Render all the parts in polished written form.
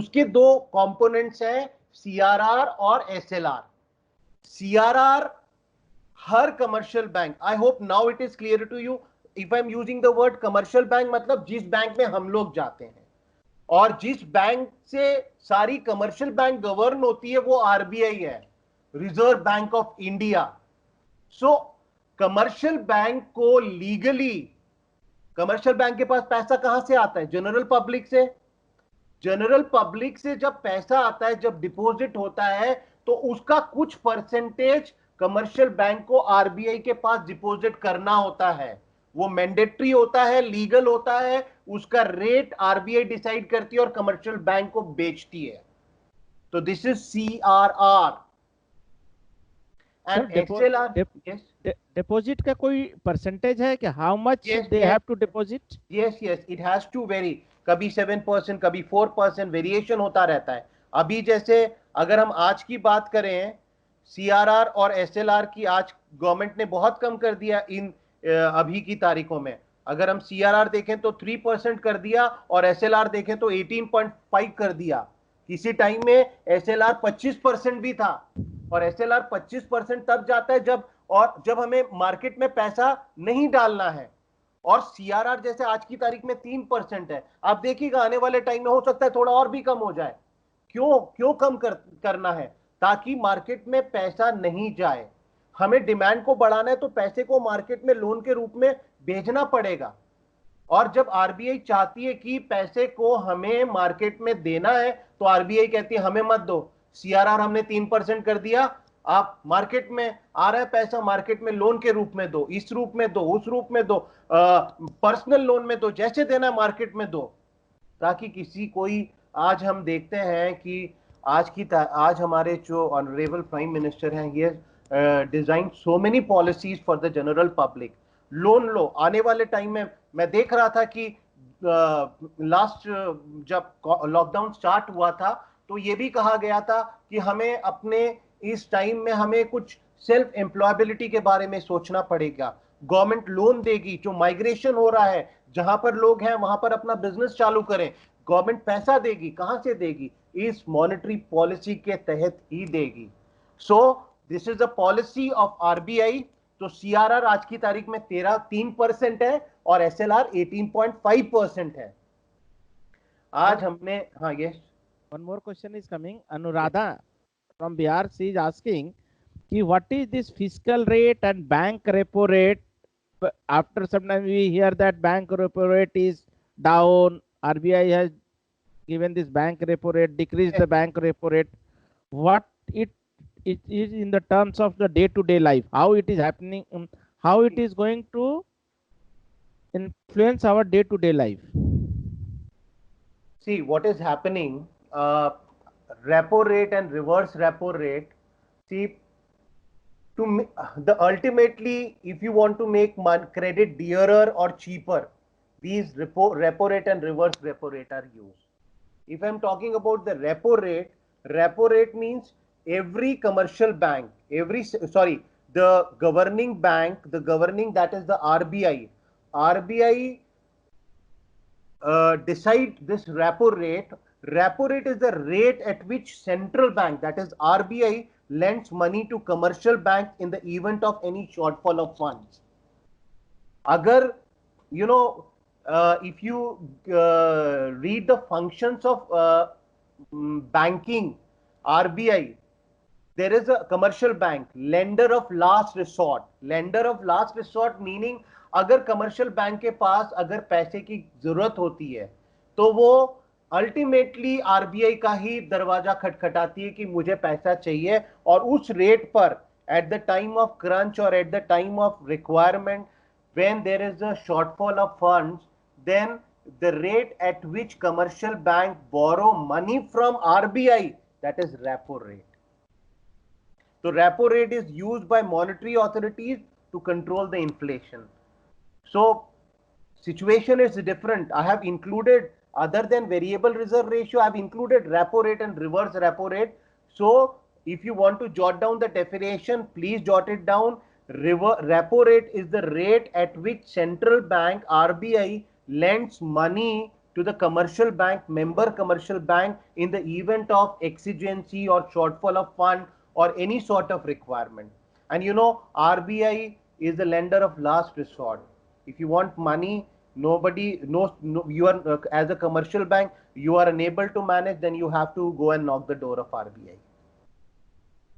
उसके दो कंपोनेंट्स हैं, सीआरआर और एसएलआर। सीआरआर हर commercial bank, I hope now it is clear to you, if I am using the word commercial bank मतलब जिस bank में हम लोग जाते हैं और जिस बैंक से सारी कमर्शियल बैंक गवर्न होती है वो आरबीआई है, reserve bank of India. So commercial bank को लीगली, कमर्शियल बैंक के पास पैसा कहां से आता है? जनरल पब्लिक से। जनरल पब्लिक से जब पैसा आता है, जब डिपॉजिट होता है, तो उसका कुछ परसेंटेज कमर्शियल बैंक को आरबीआई के पास डिपॉजिट करना होता है। वो मैंडेटरी होता है, लीगल होता है, उसका रेट आरबीआई डिसाइड करती है और कमर्शियल बैंक को बेचती है। तो this is CRR and SLR. Deposit का कोई परसेंटेज है कि how much they have to deposit? Yes yes, it has to vary, कभी 7%, कभी 4%, वेरिएशन होता रहता है। अभी जैसे अगर हम आज की बात करें, सीआरआर और एसएलआर की आज गवर्नमेंट ने बहुत कम कर दिया इन अभी की तारीखों में। अगर हम सीआरआर देखें तो 3% कर दिया और एसएलआर देखें तो 18.5 कर दिया। किसी टाइम में एसएलआर 25% भी था, और एसएलआर 25% तब जाता है जब हमें मार्केट में पैसा नहीं डालना है। और सीआरआर जैसे आज की तारीख में 3% है। आप देखिएगा आने वाले टाइम में हो सकता है थोड़ा और भी कम हो जाए। क्यों कम करना है? ताकि मार्केट में पैसा नहीं जाए। हमें डिमांड को बढ़ाना है तो पैसे को मार्केट में लोन के रूप में भेजना पड़ेगा। और जब आरबीआई चाहती है कि पैसे को हमें मार्केट में देना है तो आरबीआई कहती है हमें मत दो, सीआरआर हमने 3% कर दिया, आप मार्केट में आ रहा है पैसा, मार्केट में लोन के रूप में दो, इस रूप में दो, उस रूप में दो, पर्सनल लोन में दो, जैसे देना है मार्केट में दो। ताकि किसी कोई, आज हम देखते हैं कि आज हमारे जो ऑनरेबल प्राइम मिनिस्टर हैं, ये design so many policies for the general public. Loan लो। आने वाले टाइम में मैं देख रहा था कि लास्ट जब लॉकडाउन स्टार्ट हुआ था तो ये भी कहा गया था कि हमें अपने इस टाइम में हमें कुछ सेल्फ एम्प्लॉयबिलिटी के बारे में सोचना पड़ेगा। गवर्नमेंट लोन देगी, जो माइग्रेशन हो रहा है, जहां पर लोग हैं वहां पर अपना बिजनेस चालू करें, गवर्नमेंट पैसा देगी। कहां से देगी? इस मॉनेटरी पॉलिसी के तहत ही देगी। सो this is a policy of RBI. तो सीआरआर आज की तारीख में 3% है और एसएलआर 18.5% है। आज हमने, हाँ yes, one more question is coming. Anuradha from Bihar, she is asking कि what is this fiscal rate and bank repo rate? After some time we hear that bank repo rate is down, RBI has given this bank repo rate, decreased the bank repo rate. What it is in the terms of the day-to-day life, how it is happening, how it is going to influence our day-to-day life? See what is happening, repo rate and reverse repo rate. See, ultimately, if you want to make credit dearer or cheaper, these repo rate and reverse repo rate are used. If I'm talking about the repo rate means every commercial bank, the governing bank, that is the RBI decide this repo rate. Repo rate is the rate at which central bank, that is RBI, lends money to commercial bank in the event of any shortfall of funds. Agar, if you read the functions of banking, RBI, there is a commercial bank, lender of last resort. Lender of last resort meaning अगर commercial bank के पास अगर पैसे की जरूरत होती है तो वो अल्टीमेटली आरबीआई का ही दरवाजा खटखटाती है कि मुझे पैसा चाहिए, और उस रेट पर at the time of crunch और at the time of requirement, when there is a shortfall of funds, then the rate at which commercial bank borrow money from RBI, that is repo rate. So repo rate is used by monetary authorities to control the inflation. So situation is different. I have included, other than variable reserve ratio, I have included repo rate and reverse repo rate. So if you want to jot down the definition, please jot it down. Repo rate is the rate at which central bank RBI lends money to the commercial bank, member commercial bank, in the event of exigency or shortfall of fund or any sort of requirement. And you know, RBI is the lender of last resort. If you want money, nobody knows, you are as a commercial bank, you are unable to manage, then you have to go and knock the door of RBI.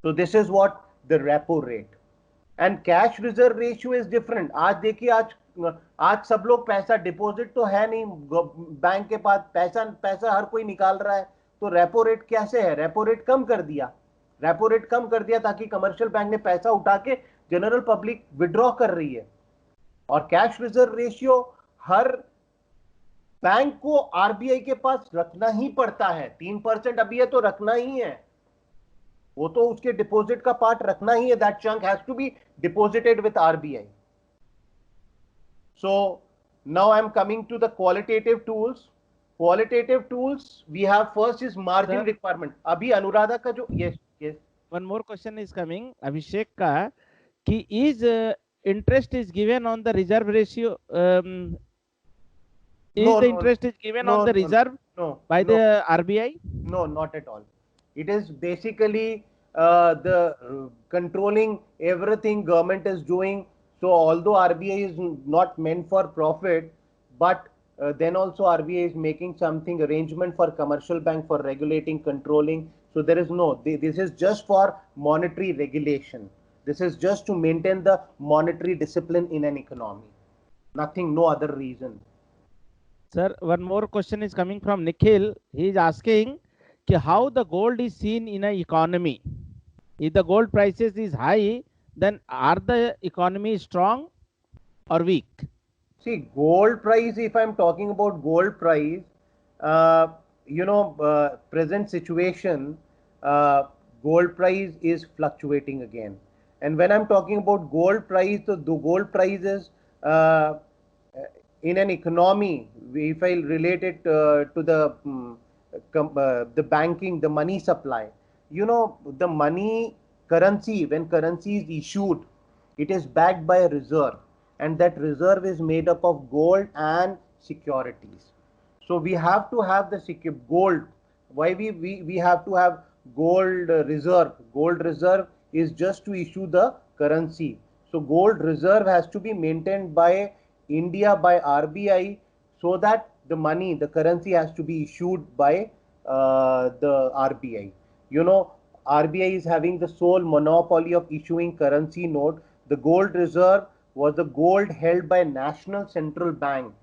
So this is what the repo rate. And cash reserve ratio is different. आज देखिए, आज सब लोग पैसा deposit तो है नहीं bank के पास, पैसा हर कोई निकाल रहा है, तो रेपो रेट कैसे है? रेपो रेट कम कर दिया, रेपो रेट कम कर दिया ताकि कमर्शियल बैंक ने पैसा उठा के जनरल पब्लिक विड्रॉ कर रही है। और कैश रिजर्व रेशियो हर बैंक को आरबीआई के पास रखना ही पड़ता है। 3% अभी है तो रखना ही है, वो तो उसके डिपॉजिट का पार्ट रखना ही है। That chunk has to be deposited with RBI. So now I am coming to the qualitative tools. Qualitative tools we have, first is margin requirement. अभी अनुराधा का जो, yes yes, one more question is coming Abhishek का, कि is interest is given on the reserve ratio, is the interest is given on the reserve by the RBI? No, not at all. It is basically the controlling everything government is doing. So although RBI is not meant for profit, but then also RBI is making something arrangement for commercial bank for regulating, controlling. So there is no, this is just for monetary regulation. This is just to maintain the monetary discipline in an economy. Nothing, no other reason. Sir, one more question is coming from Nikhil. He is asking how the gold is seen in an economy. If the gold prices is high, then are the economy strong or weak? See, gold price, if I'm talking about gold price, present situation, gold price is fluctuating again. And when I'm talking about gold price, the gold price is in an economy, if I relate it to the banking, the money supply, the money currency, when currency is issued, it is backed by a reserve, and that reserve is made up of gold and securities. So we have to have the gold. Why we have to have gold reserve? Gold reserve is just to issue the currency. So gold reserve has to be maintained by India, by RBI, so that the money, the currency has to be issued by the RBI. RBI is having the sole monopoly of issuing currency note. The gold reserve was the gold held by National Central Bank,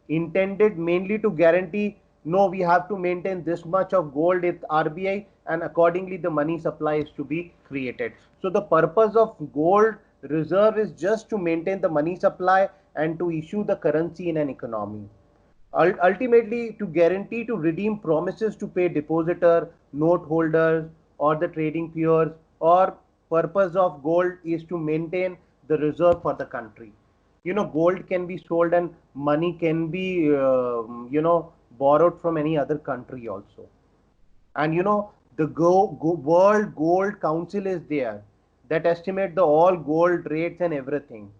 intended mainly to guarantee, no, we have to maintain this much of gold with RBI, and accordingly the money supply is to be created. So the purpose of gold reserve is just to maintain the money supply and to issue the currency in an economy. Ultimately, to guarantee to redeem promises to pay depositor, note holders, or the trading peers, or purpose of gold is to maintain the reserve for the country. Gold can be sold and money can be, borrowed from any other country also. And the World Gold Council is there that estimate the all gold rates and everything.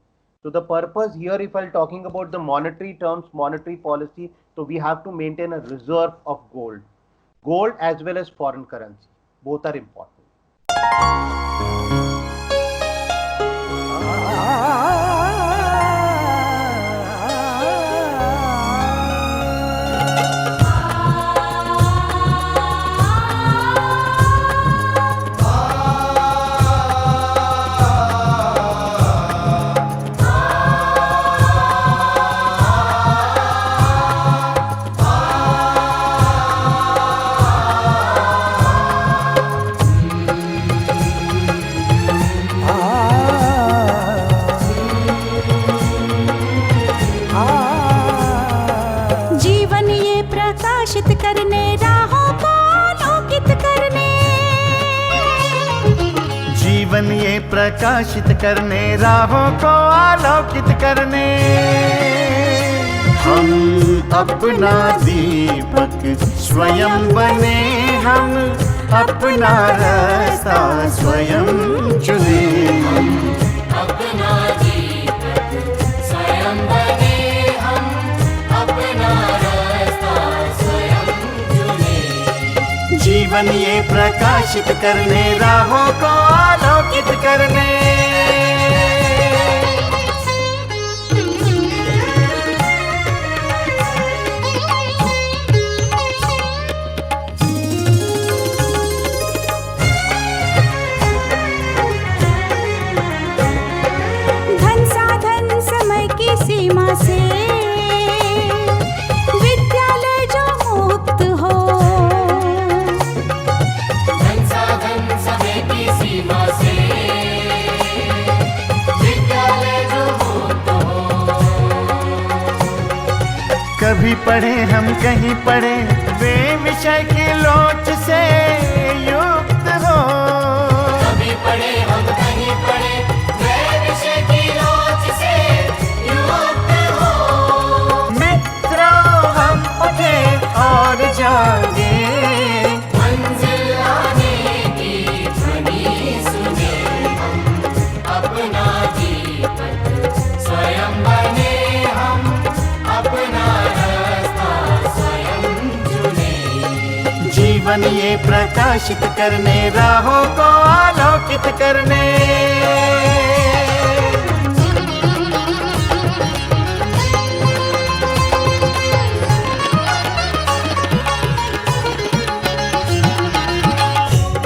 So the purpose here, if I'm talking about the monetary terms, monetary policy, so we have to maintain a reserve of gold as well as foreign currency. Both are important. प्रकाशित करने राहों को आलोकित करने, हम अपना दीपक स्वयं बने, हम अपना रास्ता स्वयं चुने, हम अपना दीपक स्वयं बने, हम अपना रास्ता जीवन ये प्रकाशित करने, राहों को आलोकित करने। धन साधन समय की सीमा से विद्यालय जो मुक्त हो, धन साधन समय की सीमा से विद्यालय जो मुक्त हो। कभी पढ़े हम कहीं पढ़े, वे विषय की लोच से युक्त हो। कभी पढ़े हम कहीं पढ़े, वे विषय की लोच से युक्त हो। मित्रों हम उठे और जागे, मंजिल आने की ध्वनि सुने हम, अपना जीवन स्वयं बने हम, अपना रास्ता स्वयं चुने। जीवन ये प्रकाशित करने, राहों को आलोकित करने।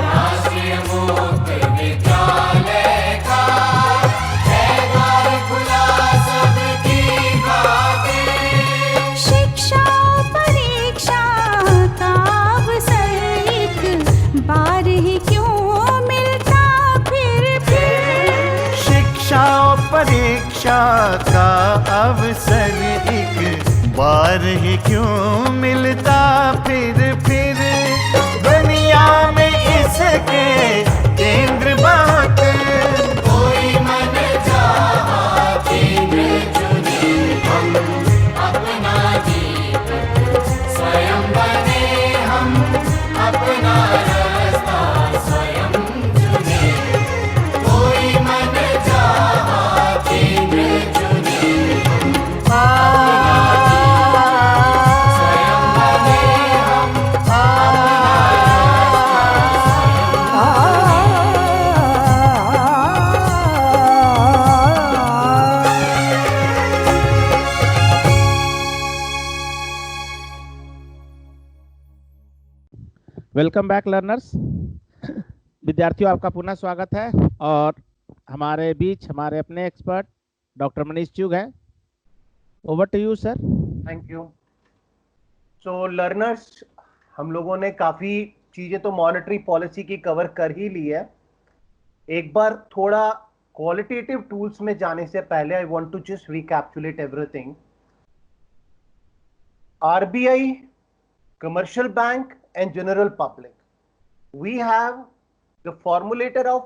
राष्ट्रीय मुक्त विद्यालय का है द्वार खुला सबकी खातिर। शिक्षा परीक्षा का अवसर एक बार ही क्यों मिलता फिर। शिक्षा और परीक्षा का अवसर एक बार ही क्यों मिलता फिर। दुनिया में इसके केंद्र बहुत, कोई मन चाहा केंद्र चुने हम, अपना जीवन स्वयं बने हम, अपना रास्ता स्वयं चुने। कोई मन चाहा केंद्र चुने स्वयं बने हम, वेलकम बैक लर्नर्स। विद्यार्थियों, आपका पुनः स्वागत है और हमारे बीच हमारे अपने एक्सपर्ट डॉक्टर मनीष चुग हैं। Over to you sir. Thank you. So learners, हम लोगों ने काफी चीजें तो मॉनेटरी पॉलिसी की कवर कर ही ली है। एक बार थोड़ा क्वालिटेटिव टूल्स में जाने से पहले I want to just recapitulate everything. RBI, commercial bank and general public. We have the formulator of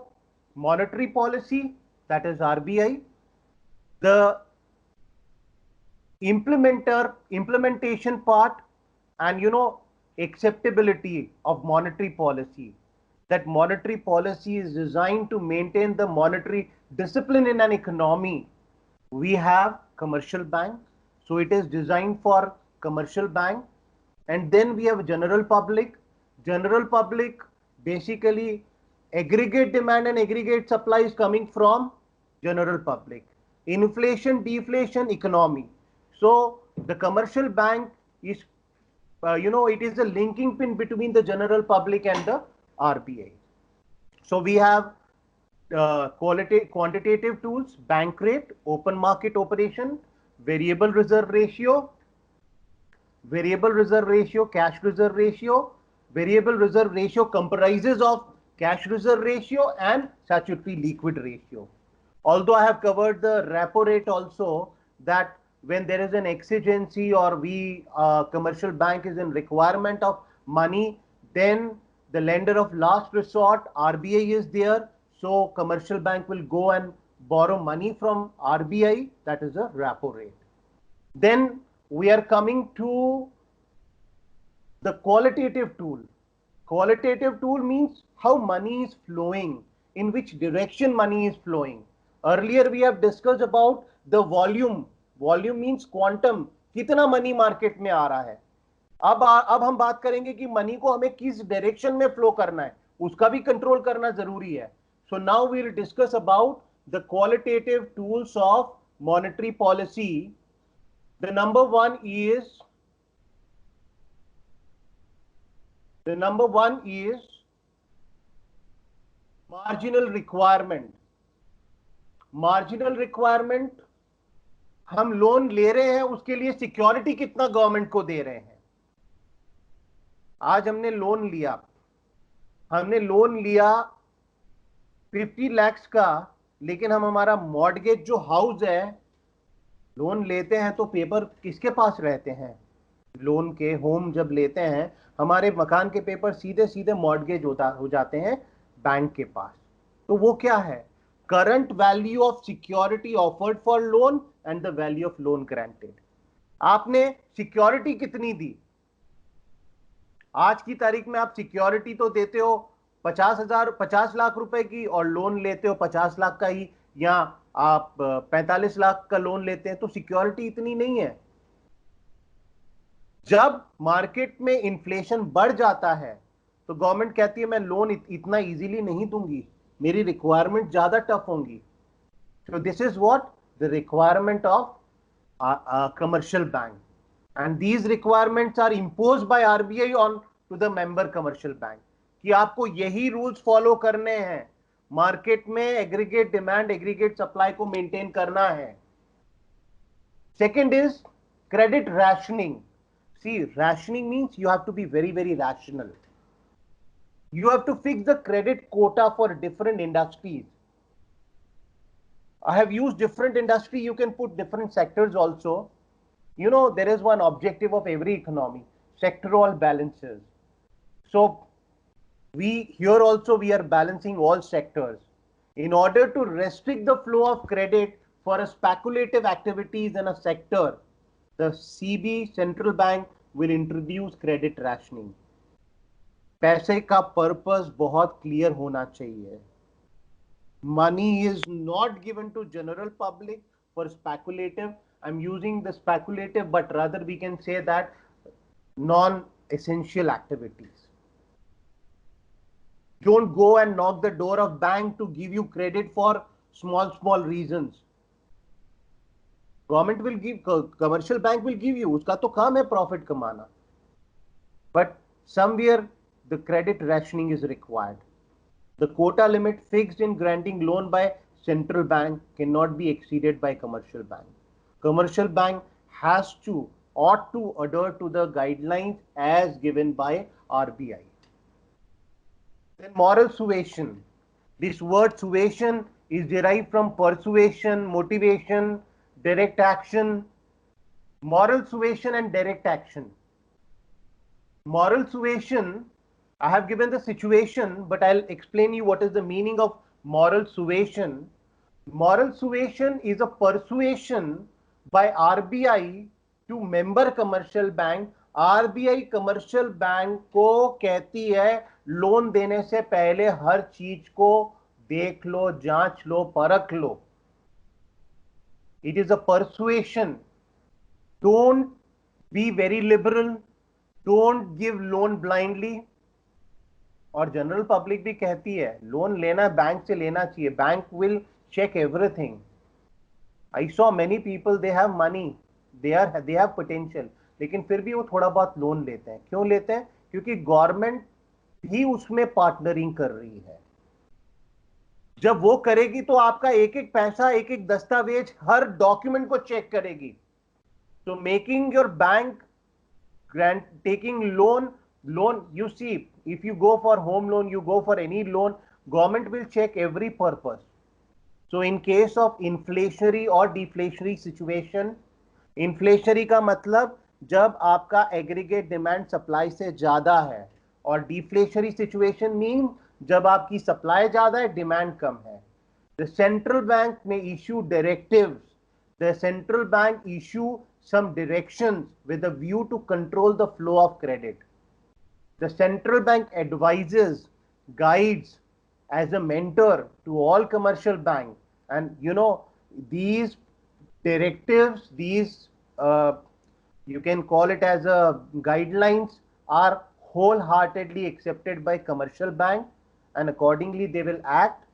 monetary policy, that is RBI, the implementation part, and acceptability of monetary policy. That monetary policy is designed to maintain the monetary discipline in an economy. We have commercial bank, so it is designed for commercial bank. And then we have general public. General public, basically aggregate demand and aggregate supply is coming from general public. Inflation, deflation, economy. So the commercial bank is, it is a linking pin between the general public and the RBI. So we have quantitative tools: bank rate, open market operation, variable reserve ratio, cash reserve ratio. Variable reserve ratio comprises of cash reserve ratio and statutory liquid ratio. Although I have covered the repo rate also, that when there is an exigency or commercial bank is in requirement of money, then the lender of last resort, RBI, is there. So commercial bank will go and borrow money from RBI, that is a repo rate. Then we are coming to the qualitative tool. Qualitative tool means how money is flowing, in which direction money is flowing. Earlier we have discussed about the volume. Volume means quantum, kitna money market mein aa raha hai. अब हम बात करेंगे कि money को हमें किस direction में flow करना है, उसका भी कंट्रोल करना जरूरी है. So now we will discuss about the qualitative tools of monetary policy. The number one is marginal requirement. Marginal requirement, हम लोन ले रहे हैं, उसके लिए सिक्योरिटी कितना गवर्नमेंट को दे रहे हैं. आज हमने लोन लिया 50 lakhs का, लेकिन हम हमारा मॉर्गेज जो हाउस है, लोन लेते हैं तो पेपर किसके पास रहते हैं? लोन के होम जब लेते हैं, हमारे मकान के पेपर सीधे सीधे मॉर्गेज हो जाते हैं बैंक के पास. तो वो क्या है? Current value of security offered for loan and the value of loan granted. आपने सिक्योरिटी कितनी दी? आज की तारीख में आप सिक्योरिटी तो देते हो 50 लाख रुपए की, और लोन लेते हो 50 लाख का ही, या आप 45 लाख का लोन लेते हैं, तो सिक्योरिटी इतनी नहीं है. जब मार्केट में इन्फ्लेशन बढ़ जाता है तो गवर्नमेंट कहती है मैं लोन इतना इजीली नहीं दूंगी, मेरी रिक्वायरमेंट ज्यादा टफ होंगी. सो this is what the requirement of commercial bank. And these requirements are imposed by RBI on to the member commercial bank कि आपको यही रूल्स फॉलो करने हैं, मार्केट में एग्रीगेट डिमांड एग्रीगेट सप्लाई को मेंटेन करना है. Second is credit rationing. See, rationing means you have to be very very rational. You have to fix the credit quota for different industries. I have used different industry. You can put different sectors also. You know, there is one objective of every economy, sectoral balances. So here also we are balancing all sectors. In order to restrict the flow of credit for a speculative activities in a sector, the CB central bank will introduce credit rationing. पैसे का purpose बहुत clear होना चाहिए. Money is not given to general public for speculative. I'm using the speculative, but rather we can say that non-essential activities. Don't go and knock the door of bank to give you credit for small reasons. Government will give, commercial bank will give you. उसका तो काम है profit कमाना. But somewhere the credit rationing is required. The quota limit fixed in granting loan by central bank cannot be exceeded by commercial bank. Commercial bank ought to adhere to the guidelines as given by RBI. Then moral suasion. This word suasion is derived from persuasion, motivation, direct action. Moral suasion and direct action. Moral suasion, I have given the situation, but I'll explain you what is the meaning of moral suasion. Moral suasion is a persuasion by RBI to member commercial bank. RBI commercial bank को कहती है loan देने से पहले हर चीज को देख लो, जांच लो, परख लो. It is a persuasion. Don't be very liberal. Don't give loan blindly. और जनरल पब्लिक भी कहती है लोन लेना बैंक से लेना चाहिए. Bank will check everything. I saw many people, they have money, they have potential, लेकिन फिर भी वो थोड़ा बहुत लोन लेते हैं. क्यों लेते हैं? क्योंकि गवर्नमेंट भी उसमें पार्टनरिंग कर रही है. जब वो करेगी तो आपका एक एक पैसा, एक एक दस्तावेज, हर डॉक्यूमेंट को चेक करेगी. तो making your bank grant, taking loan, you see, if you go for home loan, you go for any loan, government will check every purpose. So in case of inflationary or deflationary situation, inflationary का मतलब जब आपका aggregate demand supply से ज्यादा है, और deflationary situation means जब आपकी supply ज्यादा है, demand कम है. The central bank may issue directives. The central bank issue some directions with a view to control the flow of credit. The central bank advises, guides as a mentor to all commercial banks, and you know these directives, these you can call it as a guidelines, are wholeheartedly accepted by commercial bank, and accordingly they will act.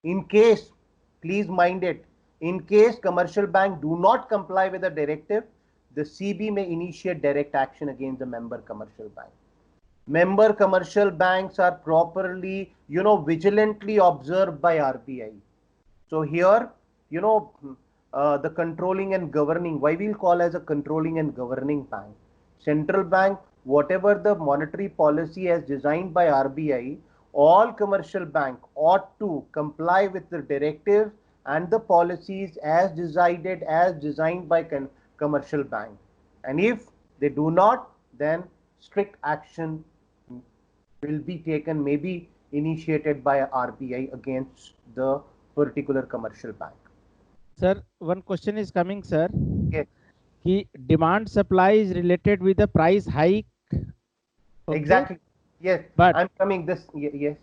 In case, please mind it, in case commercial bank do not comply with the directive, the CB may initiate direct action against the member commercial bank. Member commercial banks are properly, vigilantly observed by RBI. So here, the controlling and governing, why we'll call as a controlling and governing bank. Central bank, whatever the monetary policy as designed by RBI, all commercial bank ought to comply with the directives and the policies as decided, as designed by commercial bank. And if they do not, then strict action will be taken, maybe initiated by RBI against the particular commercial bank. Sir, one question is coming, sir. Yes. Ki demand supply is related with the price hike. Okay? Exactly. Yes. But I'm coming this. Yes.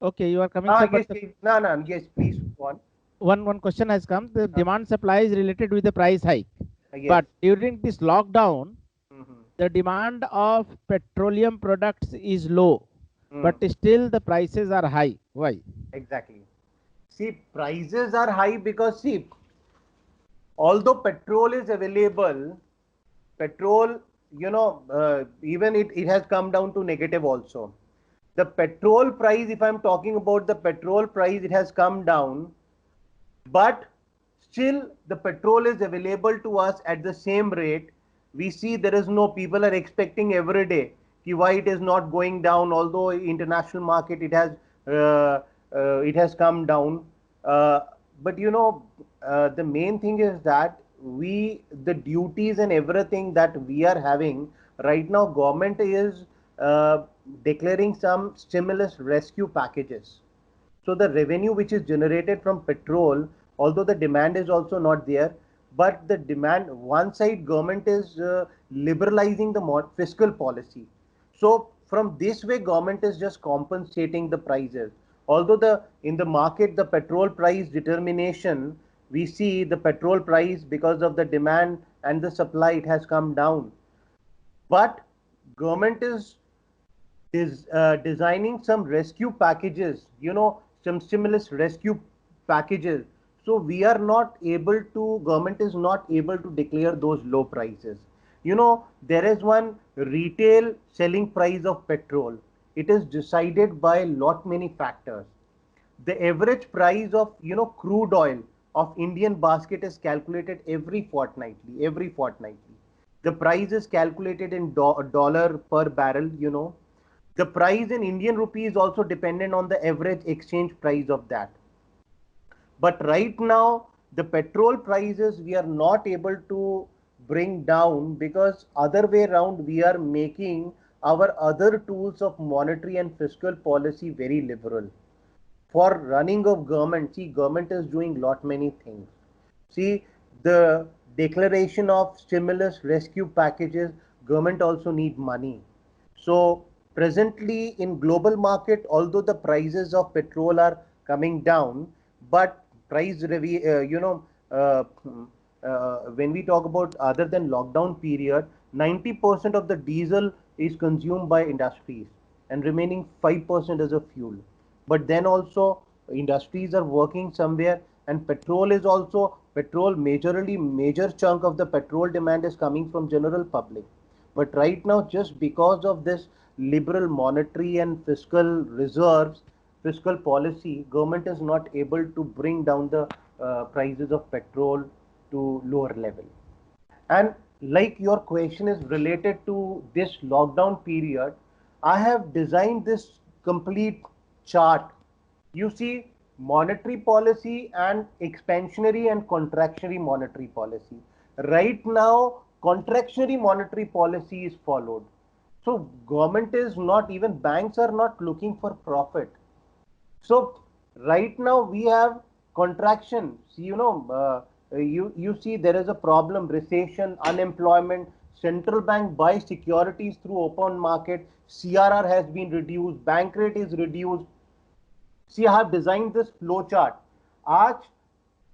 okay, you are coming, sir. Yes. But No. Yes. Please go on. one question has come. The demand supply is related with the price hike. Yes. But during this lockdown, Mhm. the demand of petroleum products is low, but still the prices are high. Why? Exactly. See, prices are high because, see, although petrol is available, petrol, even it has come down to negative also. The petrol price, if I'm talking about the petrol price, it has come down, but still the petrol is available to us at the same rate. We see there is no, people are expecting every day why it is not going down, although international market it has come down. But the main thing is that the duties and everything that we are having right now, government is declaring some stimulus rescue packages. So the revenue which is generated from petrol, although the demand is also not there, but the demand, one side government is liberalizing the fiscal policy. So from this way, government is just compensating the prices. Although in the market, the petrol price determination, we see the petrol price, because of the demand and the supply, it has come down. But government is designing some rescue packages, some stimulus rescue packages. So we are not able to, government is not able to declare those low prices. There is one retail selling price of petrol. It is decided by lot many factors. The average price of, crude oil of Indian basket is calculated every fortnightly. The price is calculated in dollar per barrel. The price in Indian rupee is also dependent on the average exchange price of that. But right now, the petrol prices we are not able to bring down, because other way around we are making our other tools of monetary and fiscal policy very liberal. For running of government, see, government is doing lot many things. See, the declaration of stimulus rescue packages, government also need money. So presently in global market, although the prices of petrol are coming down, but price when we talk about other than lockdown period, 90% of the diesel is consumed by industries and remaining 5% as a fuel. But then also industries are working somewhere, and petrol is also, major chunk of the petrol demand is coming from general public. But right now, just because of this liberal monetary and fiscal reserves, fiscal policy, government is not able to bring down the prices of petrol to lower level. And like your question is related to this lockdown period, I have designed this complete chart. You see, monetary policy and expansionary and contractionary monetary policy. Right now, contractionary monetary policy is followed. So government is not, even banks are not looking for profit. So right now we have contraction. See, you see there is a problem, recession, unemployment. Central bank buys securities through open market. CRR has been reduced. Bank rate is reduced. See, I have designed this flow chart. आज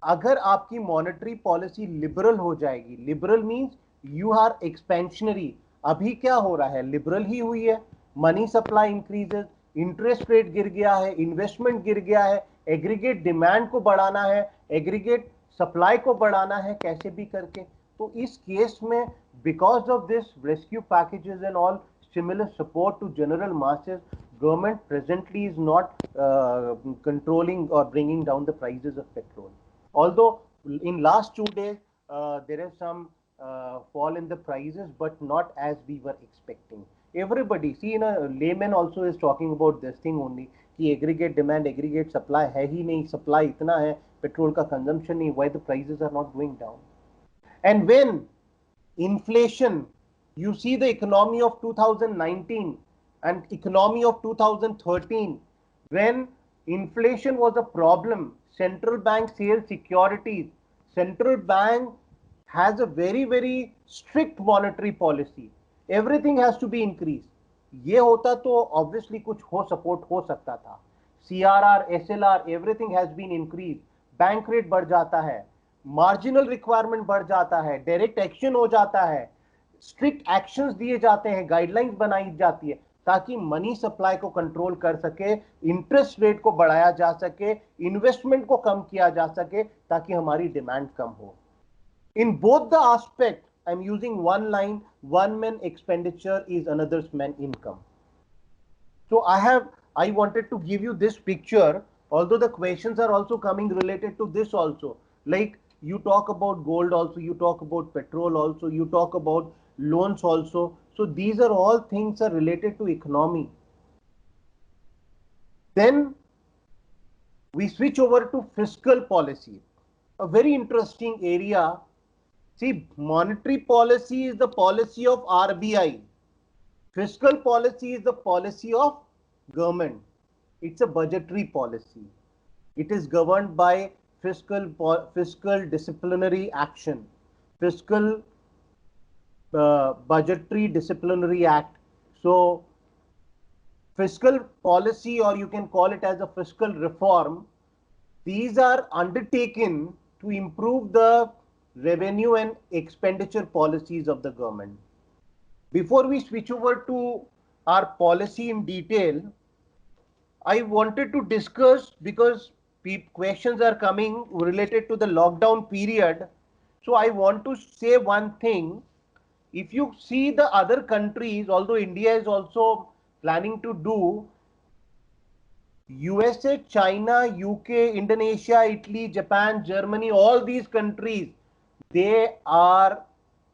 अगर आपकी monetary policy liberal हो जाएगी, liberal means you are expansionary. अभी क्या हो रहा है, लिबरल ही हुई है, money supply increases, interest rate गिर गया है, इन्वेस्टमेंट गिर गया है, एग्रीगेट डिमांड को बढ़ाना है, एग्रीगेट सप्लाई को बढ़ाना है, कैसे भी करके. तो इस केस में because of this rescue packages and all stimulus support to general masses, government presently is not controlling or bringing down the prices of petrol. Although in last 2 days there is some fall in the prices, but not as we were expecting. Everybody, see, in a layman also is talking about this thing only कि aggregate demand, aggregate supply है ही नहीं, supply इतना है, petrol का consumption नहीं, why the prices are not going down. And when inflation, you see the economy of 2019 and economy of 2013, when inflation was a problem, central bank sales securities, central bank has a very, very strict monetary policy. Everything has to be increased. ये होता तो obviously कुछ हो support हो सकता था. CRR, SLR, everything has been increased. Bank rate बढ़ जाता है, marginal requirement बढ़ जाता है, direct action हो जाता है, स्ट्रिक्ट एक्शंस दिए जाते हैं, गाइडलाइंस बनाई जाती है ताकि मनी सप्लाई को कंट्रोल कर सके, इंटरेस्ट रेट को बढ़ाया जा सके, इन्वेस्टमेंट को कम किया जा सके ताकि हमारी डिमांड कम हो. In both the aspect I am using one line, one man expenditure is another's man income. So I wanted to give you this picture, although the questions are also coming related to this also. Like you talk about gold also, you talk about petrol also, you talk about loans also. So these are all things are related to economy. Then we switch over to fiscal policy, a very interesting area. See, monetary policy is the policy of RBI. Fiscal policy is the policy of government. It's a budgetary policy. It is governed by fiscal disciplinary action, fiscal budgetary disciplinary act. So fiscal policy, or you can call it as a fiscal reform, these are undertaken to improve the revenue and expenditure policies of the government. Before we switch over to our policy in detail, I wanted to discuss, because questions are coming related to the lockdown period. So I want to say one thing. If you see the other countries, although India is also planning to do, USA, China, UK, Indonesia, Italy, Japan, Germany, all these countries, they are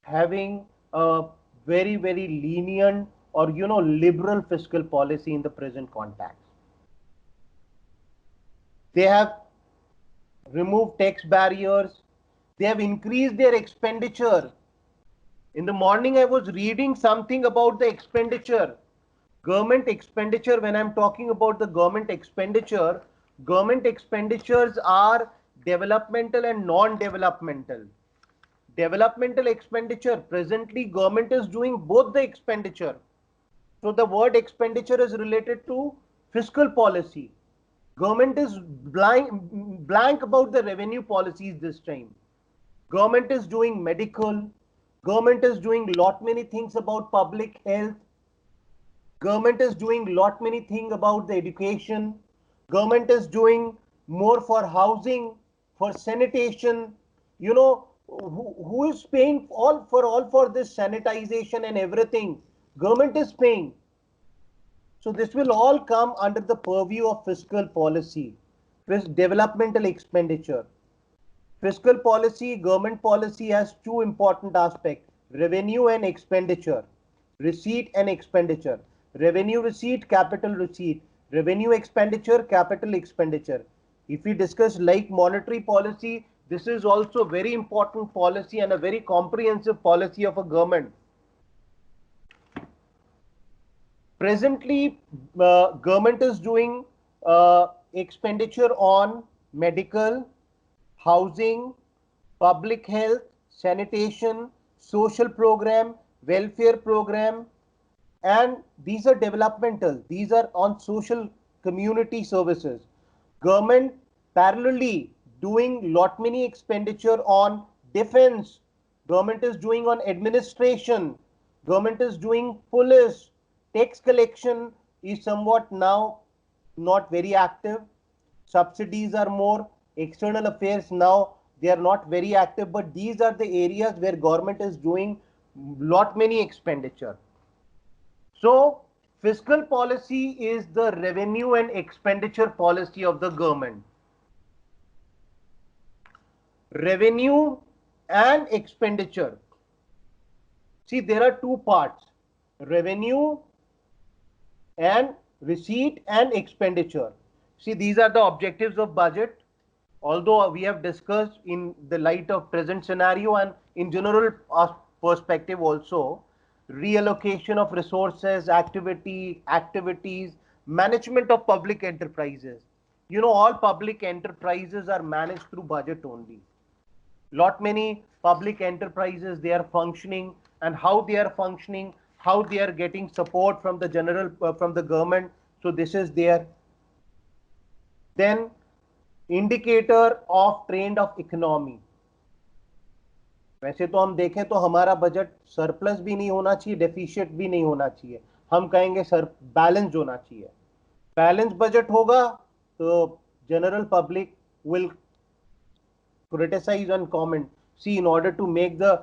having a very, very lenient or liberal fiscal policy in the present context. They have removed tax barriers. They have increased their expenditure. In the morning, I was reading something about the expenditure. Government expenditure, when I'm talking about the government expenditures are developmental and non-developmental. Developmental expenditure, presently government is doing both the expenditure. So the word expenditure is related to fiscal policy. Government is blank about the revenue policies this time. Government is doing medical. Government is doing lot many things about public health. Government is doing lot many things about the education. Government is doing more for housing, for sanitation. Who is paying all for this sanitization and everything? Government is paying. So this will all come under the purview of fiscal policy, developmental expenditure. Fiscal policy, government policy has two important aspects: revenue and expenditure, receipt and expenditure. Revenue receipt, capital receipt. Revenue expenditure, capital expenditure. If we discuss like monetary policy, this is also very important policy and a very comprehensive policy of a government. Presently, government is doing expenditure on medical, housing, public health, sanitation, social program, welfare program, and these are developmental. These are on social community services. Government parallelly doing lot many expenditure on defense, government is doing on administration, government is doing police, tax collection is somewhat now not very active, subsidies are more, external affairs now they are not very active, but these are the areas where government is doing lot many expenditure. So fiscal policy is the revenue and expenditure policy of the government. Revenue and expenditure. See, there are two parts, revenue and receipt and expenditure. See, these are the objectives of budget. Although we have discussed in the light of present scenario and in general perspective also, reallocation of resources, activities, management of public enterprises. You know, all public enterprises are managed through budget only. Lot many public enterprises, they are functioning, and how they are functioning, how they are getting support from the general from the government. So this is there. Then indicator of trend of economy. वैसे तो हम देखें तो हमारा budget surplus भी नहीं होना चाहिए, डेफिशिएट भी नहीं होना चाहिए, हम कहेंगे सर बैलेंस होना चाहिए. बैलेंस बजट होगा तो general public will criticize and comment. See, in order to make the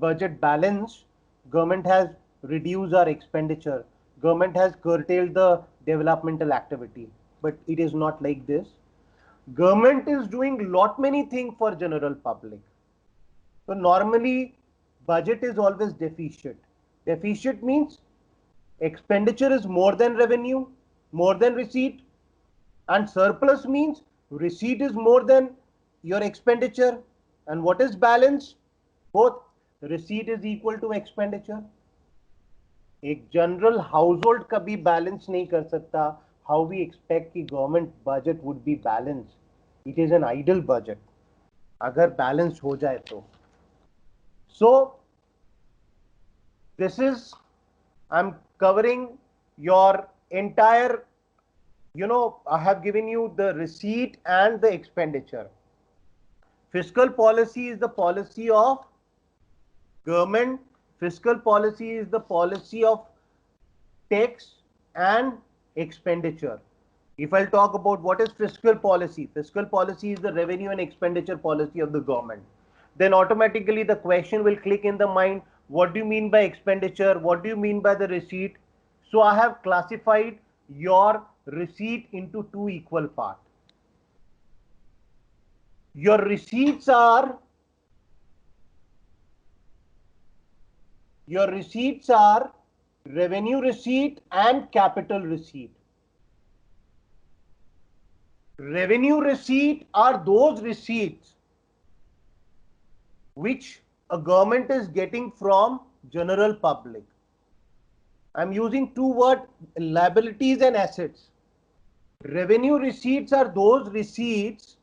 budget balanced, government has reduced our expenditure, government has curtailed the developmental activity, but it is not like this. Government is doing lot many things for general public. So normally budget is always deficit. Deficit means expenditure is more than revenue, more than receipt, and surplus means receipt is more than your expenditure. And what is balance? Both receipt is equal to expenditure. एक general household कभी balance नहीं कर सकता. How we expect कि government budget would be balance? It is an ideal budget अगर balance हो जाए तो. So this is I am covering your entire, you know, I have given you the receipt and the expenditure. Fiscal policy is the policy of government. Fiscal policy is the policy of tax and expenditure. If I'll talk about what is fiscal policy is the revenue and expenditure policy of the government. Then automatically the question will click in the mind, what do you mean by expenditure? What do you mean by the receipt? So I have classified your receipt into two equal parts. Your receipts are revenue receipt and capital receipt. Revenue receipt are those receipts which a government is getting from general public. I'm using two words, liabilities and assets. Revenue receipts are those receipts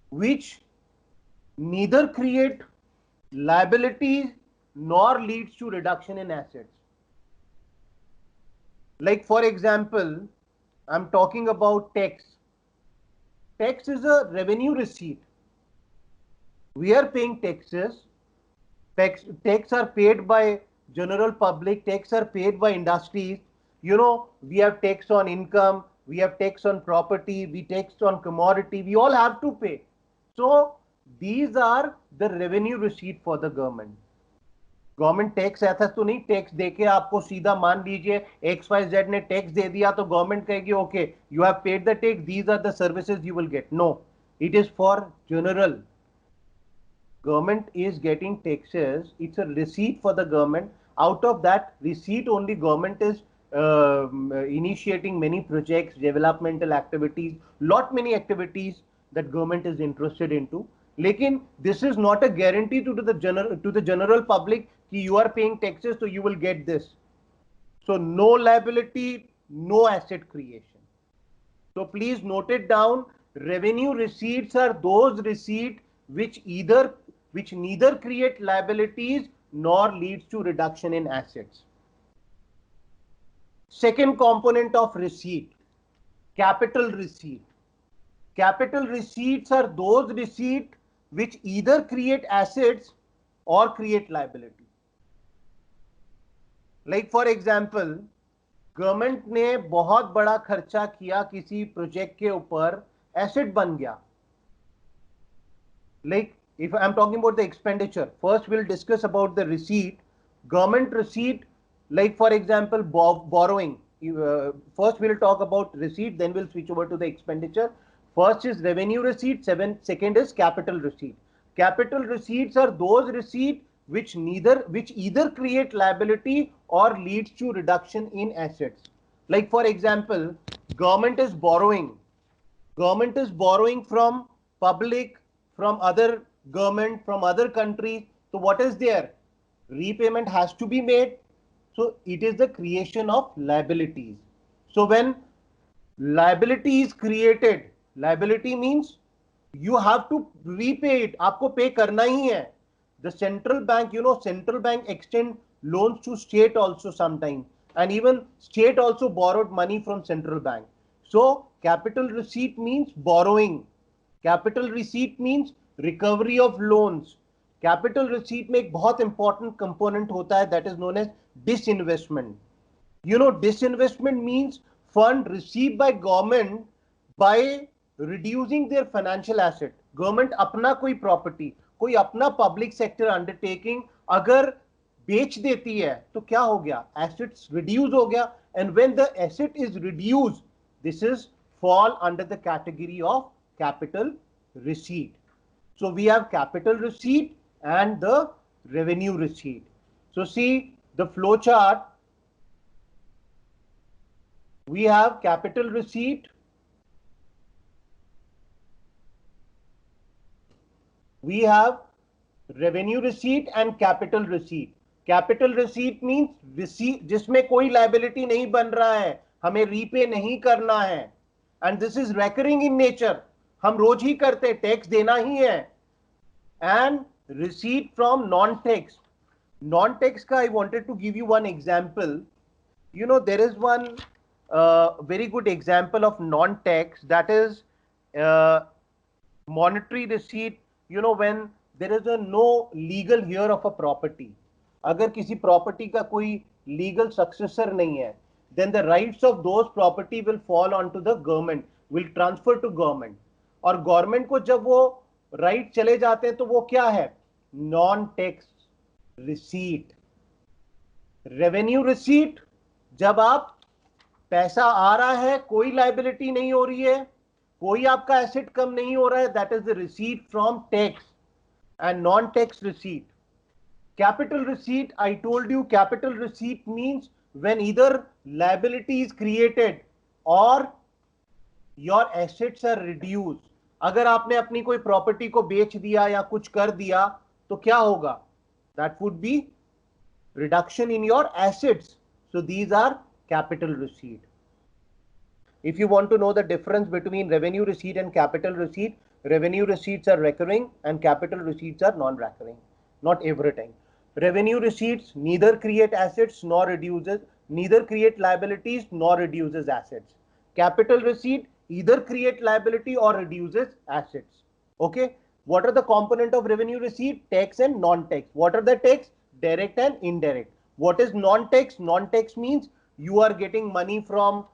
which neither create liabilities nor leads to reduction in assets. Like for example, I'm talking about tax. Tax is a revenue receipt. We are paying taxes. Tax are paid by general public, tax are paid by industries. You know, we have tax on income, we have tax on property, we tax on commodity, we all have to pay. So these are the revenue receipt for the government. Government tax ऐसा तो नहीं tax देके आपको सीधा मान लीजिए XYZ ने tax दे दिया तो गवर्नमेंट कहेगी okay you have paid the tax, these are the services you will get. No, it is for general. Government is getting taxes, it's a receipt for the government. Out of that receipt only government is initiating many projects, developmental activities, lot many activities that government is interested into. Lekin this is not a guarantee to the general public कि you are paying taxes so you will get this. So no liability, no asset creation. So please note it down. Revenue receipts are those receipts which neither create liabilities nor leads to reduction in assets. Second component of receipt, capital receipt. Capital receipts are those receipts which either create assets or create liability. Like for example, government ने बहुत बड़ा खर्चा किया किसी project के ऊपर, asset बन गया. Like if I'm talking about the expenditure, first we'll discuss about the receipt. Government receipt, like for example borrowing. First we'll talk about receipt, then we'll switch over to the expenditure. First is revenue receipt, second is capital receipt. Capital receipts are those receipts which either create liability or leads to reduction in assets. Like for example, government is borrowing from public, from other government, from other countries. So what is there? Repayment has to be made. So it is the creation of liabilities. So when liability is created, liability means you have to repay it. आपको पे करना ही है. The central bank, central bank extend loans to state also sometimes, and even state also borrowed money from central bank. So capital receipt means borrowing. Capital receipt means recovery of loans. Capital receipt में एक बहुत important component होता है, that is known as disinvestment. Disinvestment means fund received by government by reducing their financial asset. Government अपना कोई property, कोई अपना public sector undertaking अगर बेच देती है तो क्या हो गया? Assets reduce हो गया, and when the asset is reduced, this is fall under the category of capital receipt. So we have capital receipt and the revenue receipt. So see the flow chart. We have capital receipt, we have revenue receipt and capital receipt. Capital receipt means receipt जिसमें कोई liability नहीं बन रहा है, हमें repay नहीं करना है, and this is recurring in nature. हम रोज ही करते, टैक्स देना ही है. And receipt from non-tax. Non-tax का I wanted to give you one example. There is one very good example of non-tax, that is monetary receipt. When there is no legal heir of a property, अगर किसी property का कोई legal successor नहीं है, then the rights of those property will fall onto the government, will transfer to government. और government को जब वो right चले जाते हैं तो वो क्या है? Non-tax receipt. Revenue receipt, जब आप पैसा आ रहा है, कोई liability नहीं हो रही है, कोई आपका asset कम नहीं हो रहा है, that is the receipt from tax. And non-tax receipt. Capital receipt, I told you, capital receipt means when either liability is created or your assets are reduced. अगर आपने अपनी कोई प्रॉपर्टी को बेच दिया या कुछ कर दिया तो क्या होगा? That would be reduction in your assets. So these are capital receipt. If you want to know the difference between revenue receipt and capital receipt, revenue receipts are recurring and capital receipts are non-recurring. Not every time. Revenue receipts neither create assets nor reduces, neither create liabilities nor reduces assets. Capital receipt either create liability or reduces assets. Okay. What are the component of revenue receipt? Tax and non-tax. What are the tax? Direct and indirect. What is non-tax? Non-tax means you are getting money from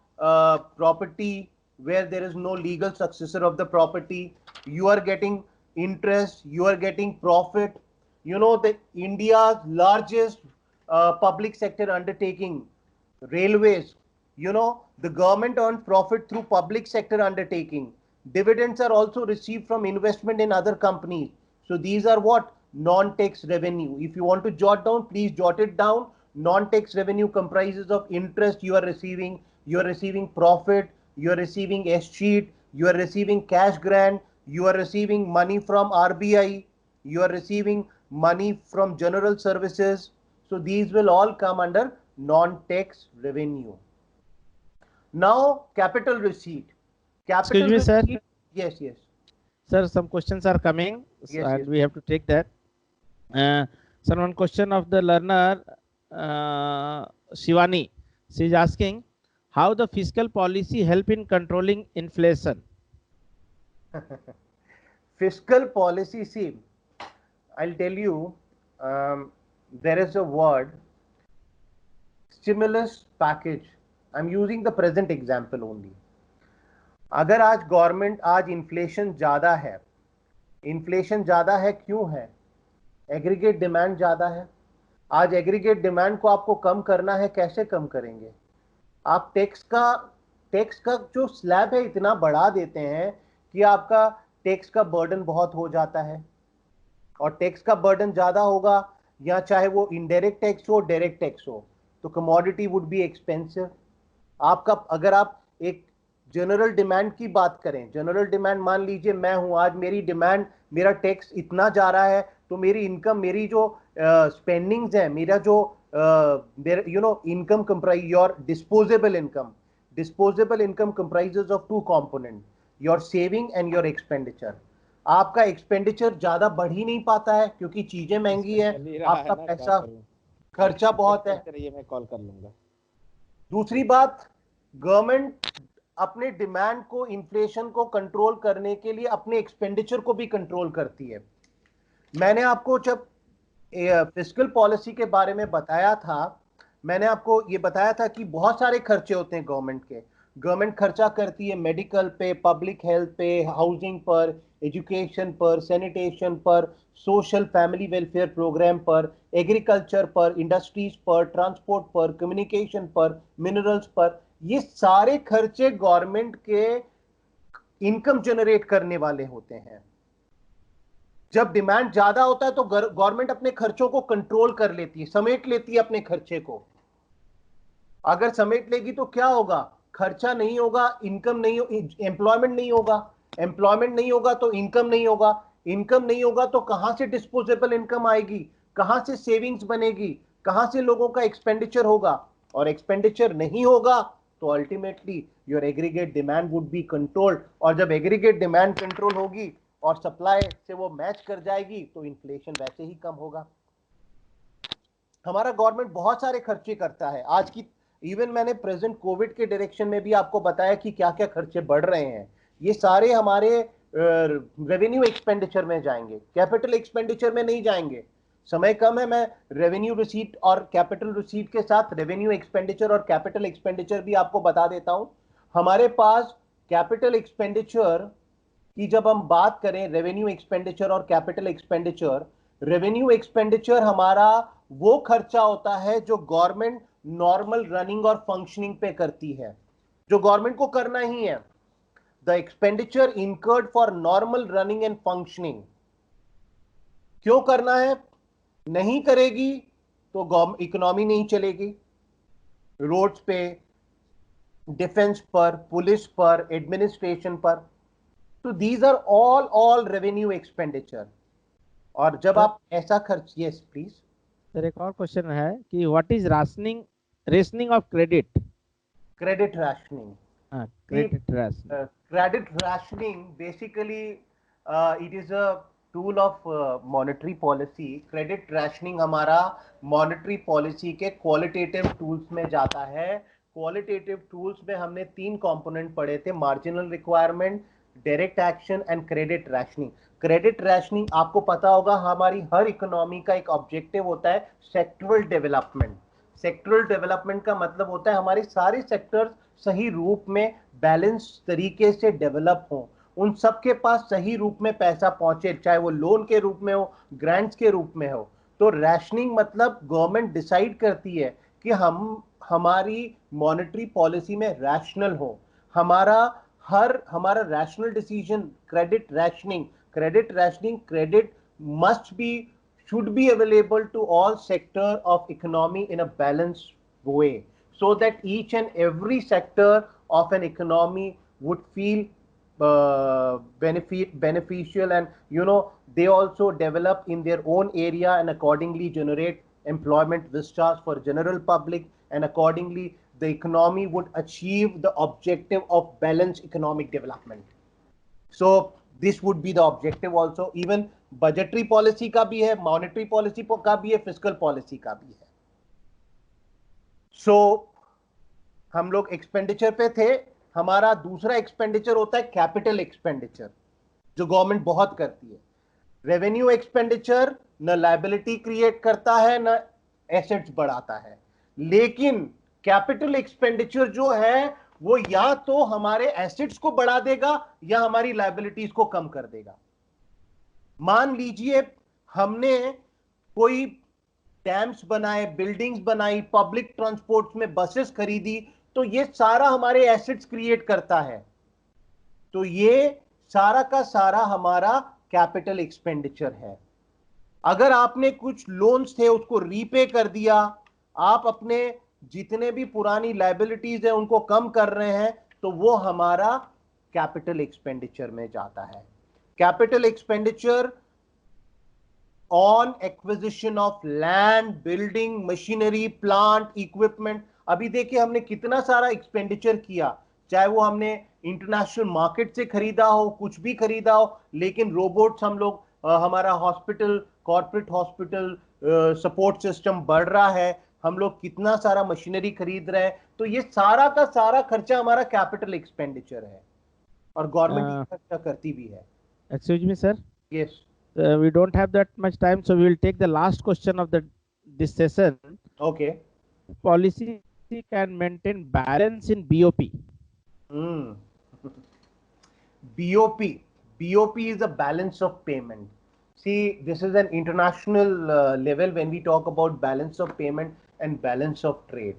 property where there is no legal successor of the property. You are getting interest. You are getting profit. The India's largest public sector undertaking, railways. The government earns profit through public sector undertaking. Dividends are also received from investment in other companies. So these are what? Non-tax revenue. If you want to jot down, please jot it down. Non-tax revenue comprises of interest you are receiving profit, you are receiving escheat, you are receiving cash grant, you are receiving money from RBI, you are receiving money from general services. So these will all come under non-tax revenue. Now capital receipt. Capital Excuse me, receipt. sir. Yes. Sir, some questions are coming, Yes, and yes. we have to take that. Sir, one question of the learner, Shivani. She is asking, how the fiscal policy help in controlling inflation? Fiscal policy, see, I'll tell you, there is a word stimulus package. I'm using the present example only. अगर आज government, आज inflation ज्यादा है, inflation ज्यादा है क्यों है? Aggregate demand ज्यादा है। आज एग्रीगेट डिमांड को आपको कम करना है, कैसे कम करेंगे? आप टैक्स का जो स्लैब है इतना बढ़ा देते हैं कि आपका टैक्स का बर्डन बहुत हो जाता है, और टैक्स का बर्डन ज्यादा होगा, या चाहे वो इनडायरेक्ट टैक्स हो, डायरेक्ट टैक्स हो, तो कमोडिटी वुड बी एक्सपेंसिव। आपका, अगर आप एक जनरल डिमांड की बात करें, जनरल डिमांड मान लीजिए मैं हूं, आज मेरी डिमांड, मेरा टैक्स इतना जा रहा है, तो मेरी इनकम, मेरी जो स्पेंडिंग्स है, मेरा जो income comprise your disposable income comprises of two component, your saving and your expenditure. आपका एक्सपेंडिचर ज्यादा बढ़ ही नहीं पाता है क्योंकि चीजें महंगी है, आपका पैसा खर्चा बहुत है। ये मैं कॉल कर लूंगा। दूसरी बात, गवर्नमेंट अपने डिमांड को, इन्फ्लेशन को कंट्रोल करने के लिए अपने एक्सपेंडिचर को भी कंट्रोल करती है। मैंने आपको जब फिस्कल पॉलिसी के बारे में बताया था, मैंने आपको ये बताया था कि बहुत सारे खर्चे होते हैं गवर्नमेंट के। गवर्नमेंट खर्चा करती है मेडिकल पे, पब्लिक हेल्थ पे, हाउसिंग पर, एजुकेशन पर, सैनिटेशन पर, सोशल फैमिली वेलफेयर प्रोग्राम पर, एग्रीकल्चर पर, इंडस्ट्रीज पर, ट्रांसपोर्ट पर, कम्युनिकेशन पर, मिनरल्स पर। ये सारे खर्चे गवर्नमेंट के इनकम जनरेट करने वाले होते हैं। जब डिमांड ज्यादा होता है तो गवर्नमेंट अपने खर्चों को कंट्रोल कर लेती है, समेट लेती है अपने खर्चे को। अगर समेट लेगी तो क्या होगा? खर्चा नहीं होगा, इनकम नहीं, एम्प्लॉयमेंट नहीं होगा, एम्प्लॉयमेंट नहीं होगा तो इनकम नहीं होगा, इनकम नहीं होगा तो कहां से डिस्पोजेबल इनकम आएगी, कहां से सेविंग्स बनेगी, कहां से लोगों का एक्सपेंडिचर होगा? और एक्सपेंडिचर नहीं होगा तो ultimately your aggregate demand would be controlled, और जब एग्रीगेट डिमांड कंट्रोल होगी और सप्लाई से वो मैच कर जाएगी तो इन्फ्लेशन वैसे ही कम होगा। हमारा गवर्नमेंट बहुत सारे खर्चे करता है आज की, इवन मैंने प्रेजेंट कोविड के डायरेक्शन में भी आपको बताया कि क्या क्या खर्चे बढ़ रहे हैं। ये सारे हमारे रेवेन्यू एक्सपेंडिचर में जाएंगे, कैपिटल एक्सपेंडिचर में नहीं जाएंगे। समय कम है, मैं रेवेन्यू रिसीट और कैपिटल रिसीट के साथ रेवेन्यू एक्सपेंडिचर और कैपिटल एक्सपेंडिचर भी आपको बता देता हूं। हमारे पास कैपिटल एक्सपेंडिचर की जब हम बात करें, रेवेन्यू एक्सपेंडिचर और कैपिटल एक्सपेंडिचर, रेवेन्यू एक्सपेंडिचर हमारा वो खर्चा होता है जो गवर्नमेंट नॉर्मल रनिंग और फंक्शनिंग पे करती है, जो गवर्नमेंट को करना ही है। The expenditure incurred for normal running and functioning. क्यों करना है? नहीं करेगी तो इकोनॉमी नहीं चलेगी। रोड्स पे, डिफेंस पर, पुलिस पर, एडमिनिस्ट्रेशन पर, तो these are all revenue expenditure. और जब आप ऐसा खर्च, यस प्लीज सर, एक और क्वेश्चन है कि what is rationing of credit? Credit rationing. हाँ, credit rationing. Credit rationing basically it is a tool of monetary policy. Credit rationing हमारा monetary policy के qualitative tools में जाता है। Qualitative tools में हमने 3 component पढ़े थे, marginal requirement, direct action and credit rationing. Credit rationing आपको पता होगा, हमारी हर इकोनॉमी का एक ऑब्जेक्टिव होता है सेक्टरल डेवलपमेंट। सेक्टरल डेवलपमेंट का मतलब होता है हमारे सारे सेक्टर्स सही रूप में, बैलेंस तरीके से डेवलप हो, उन सब के पास सही रूप में पैसा पहुंचे, चाहे वो लोन के रूप में हो, ग्रांट्स के रूप में हो। तो रैशनिंग मतलब गवर्नमेंट डिसाइड करती है कि हम हमारी मॉनेटरी पॉलिसी में रैशनल हो, हमारा rational decision. Credit rationing, credit must be, should be available to all sector of economy in a balanced way, so that each and every sector of an economy would feel beneficial, and they also develop in their own area and accordingly generate employment vistas for general public, and accordingly the economy would achieve the objective of balanced economic development. So this would be the objective also. Even budgetary policy का भी है, monetary policy का भी है, fiscal policy का भी है। सो हम लोग एक्सपेंडिचर पे थे। हमारा दूसरा एक्सपेंडिचर होता है कैपिटल एक्सपेंडिचर, जो गवर्नमेंट बहुत करती है। रेवेन्यू एक्सपेंडिचर न लायबिलिटी क्रिएट करता है न एसेट्स बढ़ाता है, लेकिन कैपिटल एक्सपेंडिचर जो है वो या तो हमारे एसेट्स को बढ़ा देगा या हमारी लायबिलिटीज को कम कर देगा। मान लीजिए हमने कोई डैम्स बनाए, बिल्डिंग्स बनाई, पब्लिक ट्रांसपोर्ट में बसेस खरीदी, तो ये सारा हमारे एसेट्स क्रिएट करता है, तो ये सारा का सारा हमारा कैपिटल एक्सपेंडिचर है। अगर आपने कुछ लोन्स थे उसको रीपे कर दिया, आप अपने जितने भी पुरानी लायबिलिटीज है उनको कम कर रहे हैं, तो वो हमारा कैपिटल एक्सपेंडिचर में जाता है। Capital expenditure on acquisition of land, building, machinery, plant, equipment. अभी देखिए हमने कितना सारा एक्सपेंडिचर किया, चाहे वो हमने इंटरनेशनल मार्केट से खरीदा हो, कुछ भी खरीदा हो, लेकिन रोबोट्स हम लोग हमारा hospital, corporate hospital support system बढ़ रहा है, हम लोग कितना सारा मशीनरी खरीद रहे हैं, तो ये सारा का सारा खर्चा हमारा कैपिटल एक्सपेंडिचर है और गवर्नमेंट खर्चा करती भी है। Excuse me, sir. Yes. We don't have that much time, so we will take the last question of this session. Okay. Policy can maintain balance in BOP. BOP is a balance of payment. See, this is an international level when we talk about balance of payment and balance of trade.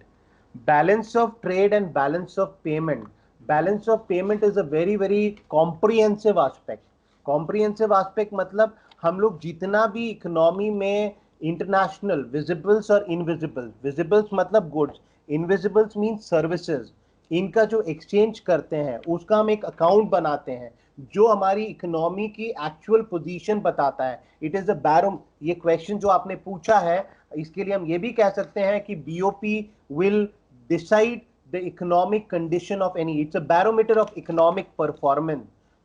Balance of trade and balance of payment. Balance of payment is a very, very comprehensive aspect. Comprehensive aspect मतलब हम लोग जितना भी economy में international विजिबल्स और invisible, विजिबल्स मतलब goods, invisibles mean services, इनका जो एक्सचेंज करते हैं उसका हम एक अकाउंट बनाते हैं जो हमारी इकोनॉमी की एक्चुअल पोजीशन बताता है। इट इज अ बैरो, ये क्वेश्चन जो आपने पूछा है इसके लिए हम ये भी कह सकते हैं कि BOP will decide the economic condition of any, it's a barometer of economic performance.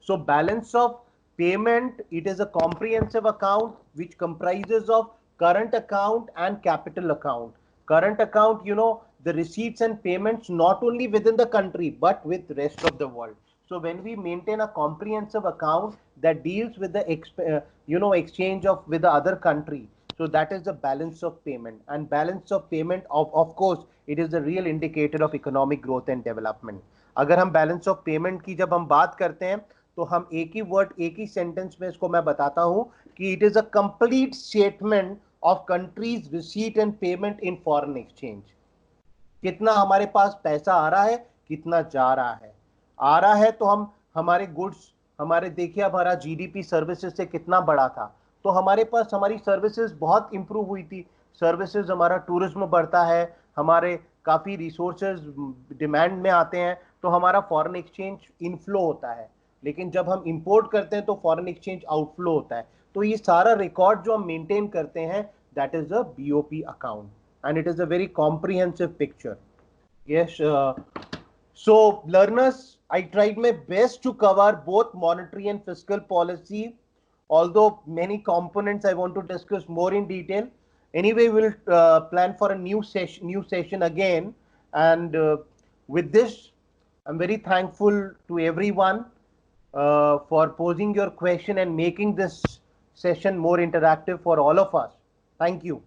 So balance of payment, it is a comprehensive account which comprises of current account and capital account. Current account, you know, the receipts and payments not only within the country but with rest of the world. So when we maintain a comprehensive account that deals with the exchange of with the other country, so that is the balance of payment. And balance of payment of course it is the real indicator of economic growth and development. अगर हम balance of payment की जब हम बात करते हैं तो हम एक ही वर्ड, एक ही सेंटेंस में इसको मैं बताता हूं कि it is a complete statement of countries receipt and payment in foreign exchange. कितना हमारे पास पैसा आ रहा है, कितना जा रहा है। आ रहा है तो हम हमारे गुड्स, हमारे देखिए हमारा जीडीपी सर्विसेज से कितना बढ़ा था, तो हमारे पास हमारी सर्विसेज बहुत इंप्रूव हुई थी। सर्विसेज, हमारा टूरिज्म बढ़ता है, हमारे काफी रिसोर्सेज डिमांड में आते हैं, तो हमारा फॉरेन एक्सचेंज इनफ्लो होता है। लेकिन जब हम इंपोर्ट करते हैं तो फॉरेन एक्सचेंज आउटफ्लो होता है। तो ये सारा रिकॉर्ड जो हम मेंटेन करते हैं that is a BOP account and it is a very comprehensive picture. Yes, so learners, I tried my best to cover both monetary and fiscal policy, although many components I want to discuss more in detail. Anyway, we'll plan for a new session again, and with this I'm very thankful to everyone for posing your question and making this session more interactive for all of us. Thank you.